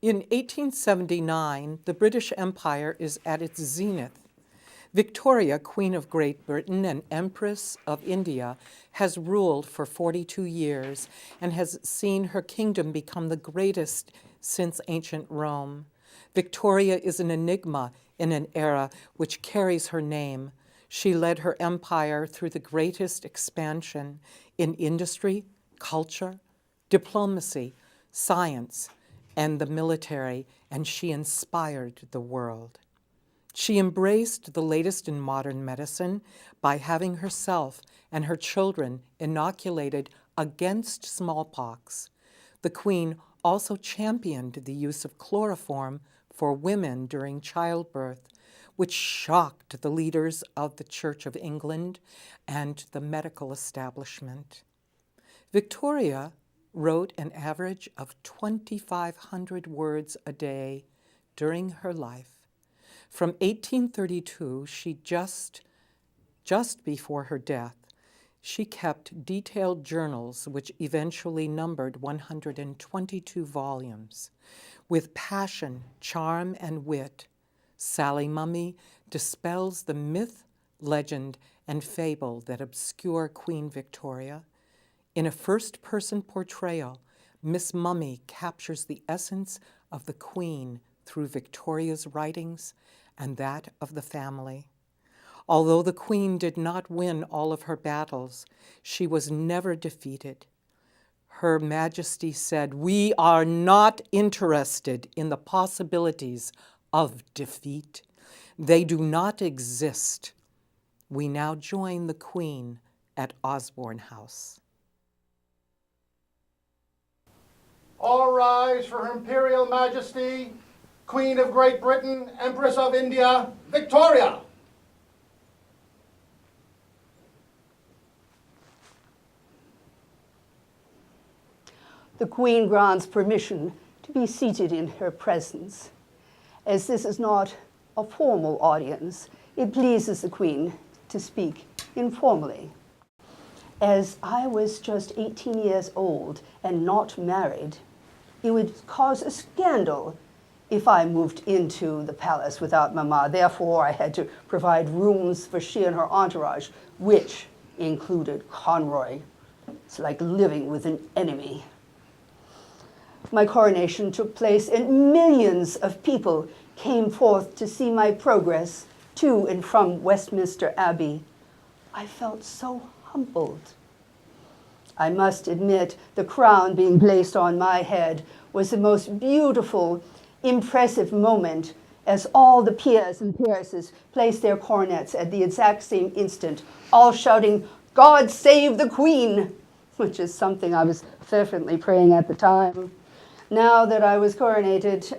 In 1879, the British Empire is at its zenith. Victoria, Queen of Great Britain and Empress of India, has ruled for 42 years and has seen her kingdom become the greatest since ancient Rome. Victoria is an enigma in an era which carries her name. She led her empire through the greatest expansion in industry, culture, diplomacy, science, and the military, and she inspired the world. She embraced the latest in modern medicine by having herself and her children inoculated against smallpox. The Queen also championed the use of chloroform for women during childbirth, which shocked the leaders of the Church of England and the medical establishment. Victoria wrote an average of 2,500 words a day during her life. From 1832, just before her death, she kept detailed journals which eventually numbered 122 volumes. With passion, charm, and wit, Sally Mummey dispels the myth, legend, and fable that obscure Queen Victoria. In a first-person portrayal, Miss Mummey captures the essence of the Queen through Victoria's writings and that of the family. Although the Queen did not win all of her battles, she was never defeated. Her Majesty said, "We are not interested in the possibilities of defeat. They do not exist." We now join the Queen at Osborne House. All rise for Her Imperial Majesty, Queen of Great Britain, Empress of India, Victoria. The Queen grants permission to be seated in her presence. As this is not a formal audience, it pleases the Queen to speak informally. As I was just 18 years old and not married, it would cause a scandal if I moved into the palace without Mama. Therefore, I had to provide rooms for she and her entourage, which included Conroy. It's like living with an enemy. My coronation took place, and millions of people came forth to see my progress to and from Westminster Abbey. I felt so humbled. I must admit, the crown being placed on my head was the most beautiful, impressive moment, as all the peers and peeresses placed their coronets at the exact same instant, all shouting, "God save the Queen," which is something I was fervently praying at the time. Now that I was coronated,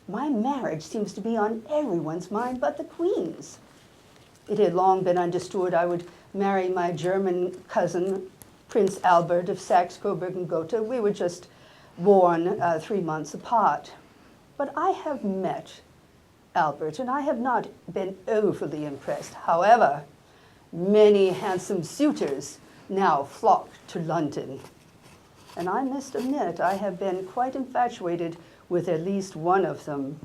my marriage seems to be on everyone's mind but the Queen's. It had long been understood I would marry my German cousin, Prince Albert of Saxe-Coburg and Gotha. We were just born 3 months apart. But I have met Albert, and I have not been overly impressed. However, many handsome suitors now flock to London. And I must admit, I have been quite infatuated with at least one of them.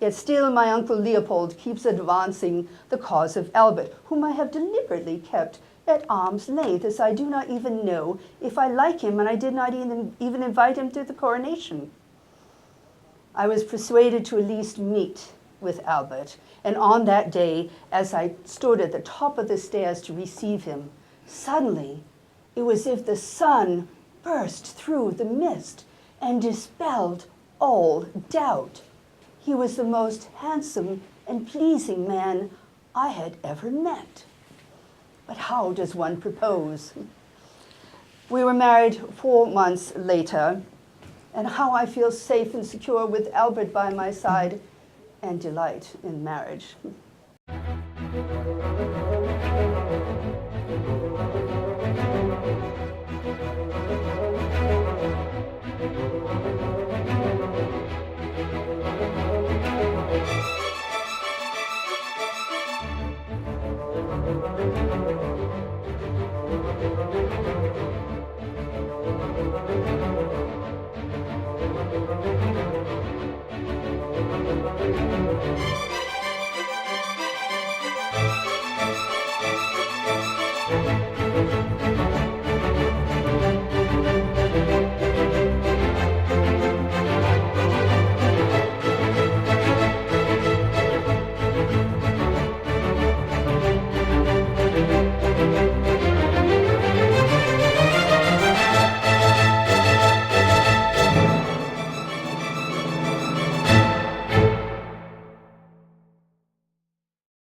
Yet still my uncle Leopold keeps advancing the cause of Albert, whom I have deliberately kept at arm's length, as I do not even know if I like him, and I did not even invite him to the coronation. I was persuaded to at least meet with Albert, and on that day, as I stood at the top of the stairs to receive him, suddenly it was as if the sun burst through the mist and dispelled all doubt. He was the most handsome and pleasing man I had ever met. But how does one propose? We were married 4 months later, and how I feel safe and secure with Albert by my side, and delight in marriage.